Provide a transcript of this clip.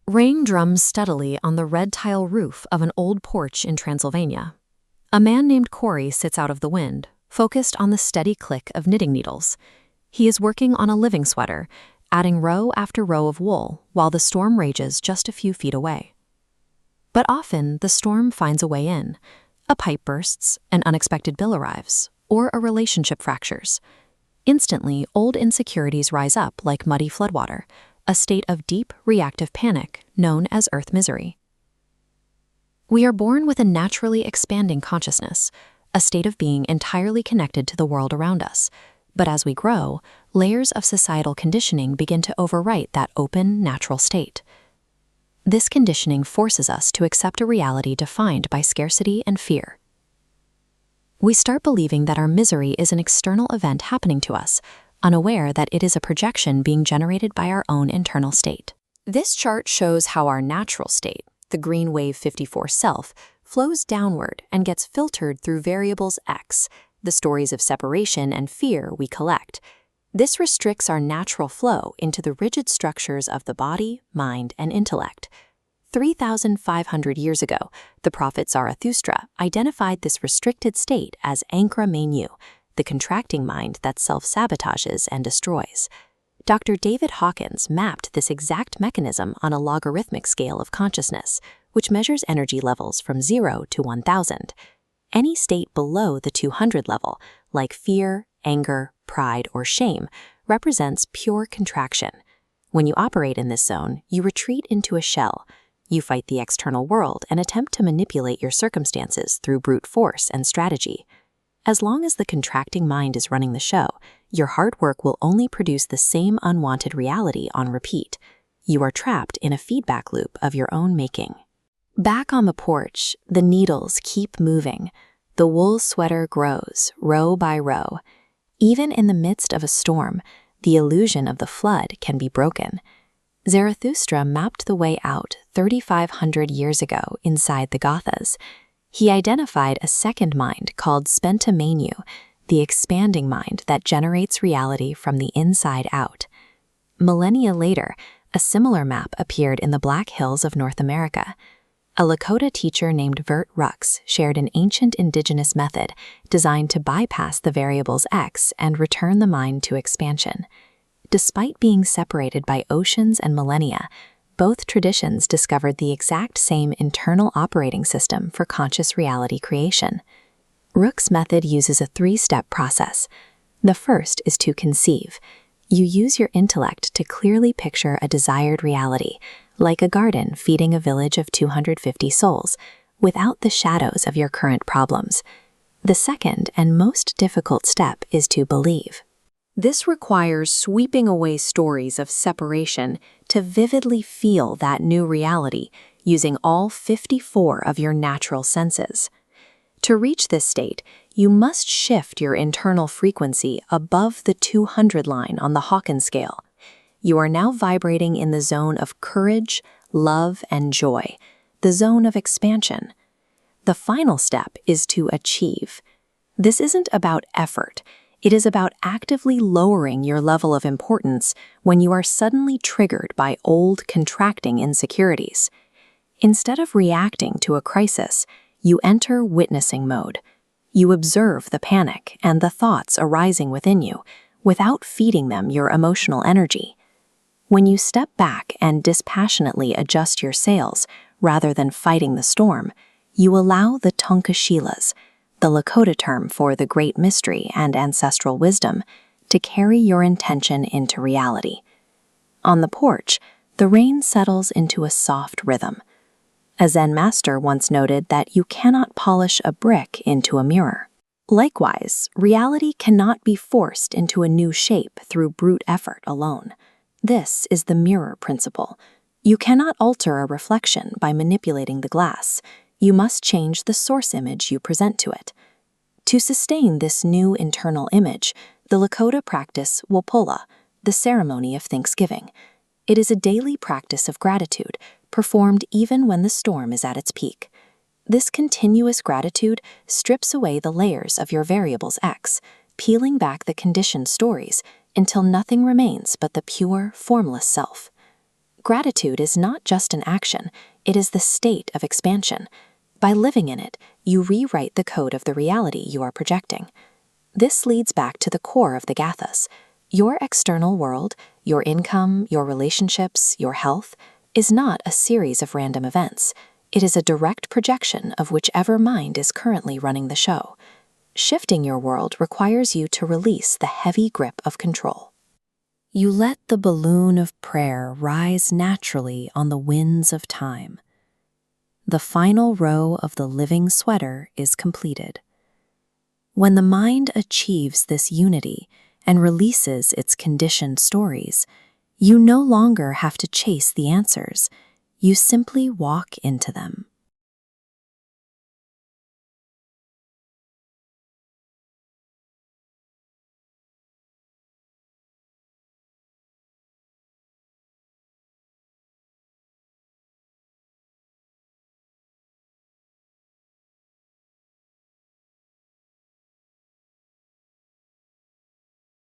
Rain drums steadily on the red tile roof of an old porch in Transylvania. A man named Corey sits out of the wind, focused on the steady click of knitting needles. He is working on a living sweater, adding row after row of wool while the storm rages just a few feet away. But often, the storm finds a way in. A pipe bursts, an unexpected bill arrives, or a relationship fractures. Instantly, old insecurities rise up like muddy floodwater, a state of deep, reactive panic known as earth misery. We are born with a naturally expanding consciousness, a state of being entirely connected to the world around us. But as we grow, layers of societal conditioning begin to overwrite that open, natural state. This conditioning forces us to accept a reality defined by scarcity and fear. We start believing that our misery is an external event happening to us, unaware that it is a projection being generated by our own internal state. This chart shows how our natural state, the green wave 54 self, flows downward and gets filtered through variables X, the stories of separation and fear we collect. This restricts our natural flow into the rigid structures of the body, mind, and intellect. 3,500 years ago, the prophet Zarathustra identified this restricted state as Angra-Menu, the contracting mind that self-sabotages and destroys. Dr. David Hawkins mapped this exact mechanism on a logarithmic scale of consciousness, which measures energy levels from 0 to 1,000. Any state below the 200 level, like fear, anger, pride, or shame, represents pure contraction. When you operate in this zone, you retreat into a shell. You fight the external world and attempt to manipulate your circumstances through brute force and strategy. As long as the contracting mind is running the show, your hard work will only produce the same unwanted reality on repeat. You are trapped in a feedback loop of your own making. Back on the porch, the needles keep moving. The wool sweater grows, row by row. Even in the midst of a storm, the illusion of the flood can be broken. Zarathustra mapped the way out 3,500 years ago inside the Gothas. He identified a second mind called Angra-Menu, the expanding mind that generates reality from the inside out. Millennia later, a similar map appeared in the Black Hills of North America. A Lakota teacher named Vert Rux shared an ancient indigenous method designed to bypass the variables X and return the mind to expansion. Despite being separated by oceans and millennia, both traditions discovered the exact same internal operating system for conscious reality creation. Rook's method uses a three-step process. The first is to conceive. You use your intellect to clearly picture a desired reality, like a garden feeding a village of 250 souls, without the shadows of your current problems. The second and most difficult step is to believe. This requires sweeping away stories of separation to vividly feel that new reality using all 54 of your natural senses. To reach this state, you must shift your internal frequency above the 200 line on the Hawkins scale. You are now vibrating in the zone of courage, love, and joy, the zone of expansion. The final step is to achieve. This isn't about effort. It is about actively lowering your level of importance when you are suddenly triggered by old, contracting insecurities. Instead of reacting to a crisis, you enter witnessing mode. You observe the panic and the thoughts arising within you without feeding them your emotional energy. When you step back and dispassionately adjust your sails rather than fighting the storm, you allow the Tonkashilas, the Lakota term for the great mystery and ancestral wisdom, to carry your intention into reality. On the porch, the rain settles into a soft rhythm. A Zen master once noted that you cannot polish a brick into a mirror. Likewise, reality cannot be forced into a new shape through brute effort alone. This is the mirror principle. You cannot alter a reflection by manipulating the glass. You must change the source image you present to it. To sustain this new internal image, the Lakota practice Wapola, the ceremony of Thanksgiving. It is a daily practice of gratitude, performed even when the storm is at its peak. This continuous gratitude strips away the layers of your variables X, peeling back the conditioned stories until nothing remains but the pure, formless self. Gratitude is not just an action, it is the state of expansion. By living in it, you rewrite the code of the reality you are projecting. This leads back to the core of the Gathas. Your external world, your income, your relationships, your health, is not a series of random events. It is a direct projection of whichever mind is currently running the show. Shifting your world requires you to release the heavy grip of control. You let the balloon of prayer rise naturally on the winds of time. The final row of the living sweater is completed. When the mind achieves this unity and releases its conditioned stories, you no longer have to chase the answers. You simply walk into them.